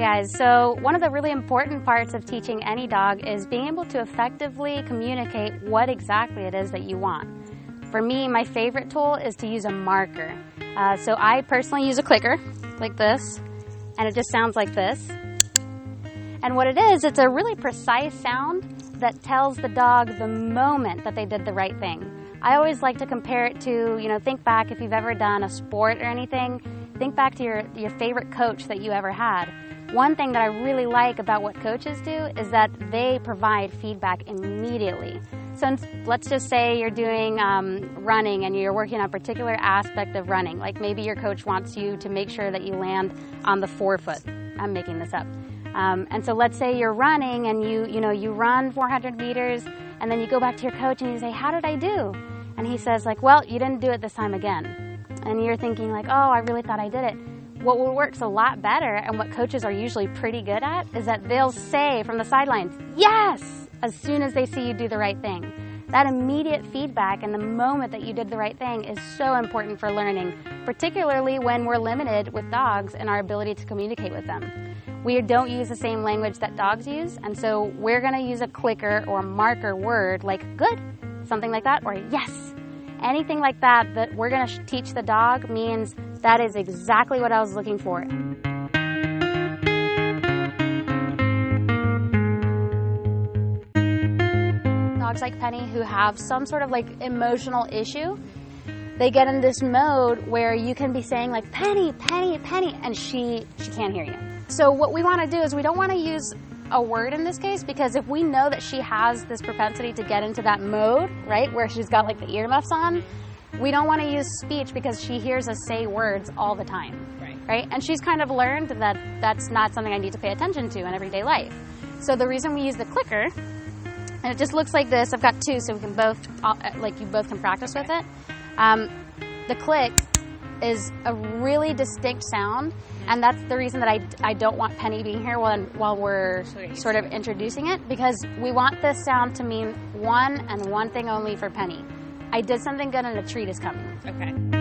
guys, so one of the really important parts of teaching any dog is being able to effectively communicate what exactly it is that you want. For me, my favorite tool is to use a marker. So I personally use a clicker like this, and it just sounds like this. And what it is, it's a really precise sound that tells the dog the moment that they did the right thing. I always like to compare it to, think back if you've ever done a sport or anything, think back to your favorite coach that you ever had. One thing that I really like about what coaches do is that they provide feedback immediately. So let's just say you're doing running and you're working on a particular aspect of running, like maybe your coach wants you to make sure that you land on the forefoot. I'm making this up. And so let's say you're running and you run 400 meters and then you go back to your coach and you say, how did I do? And he says well, you didn't do it this time again. And you're thinking oh, I really thought I did it. What works a lot better and what coaches are usually pretty good at is that they'll say from the sidelines, yes, as soon as they see you do the right thing. That immediate feedback and the moment that you did the right thing is so important for learning, particularly when we're limited with dogs in our ability to communicate with them. We don't use the same language that dogs use, and so we're going to use a clicker or marker word like good, something like that, or yes. Anything like that that we're going to teach the dog means that is exactly what I was looking for. Dogs like Penny who have some sort of emotional issue, they get in this mode where you can be saying Penny, Penny, Penny, and she can't hear you. So what we want to do is we don't want to use a word in this case, because if we know that she has this propensity to get into that mode, right, where she's got the earmuffs on, we don't want to use speech because she hears us say words all the time, right? And she's kind of learned that that's not something I need to pay attention to in everyday life. So the reason we use the clicker, and it just looks like this, I've got two so we can both, you both can practice with it. The click is a really distinct sound, and that's the reason that I don't want Penny being here while we're sort of introducing it, because we want this sound to mean one and one thing only for Penny. I did something good and a treat is coming. Okay.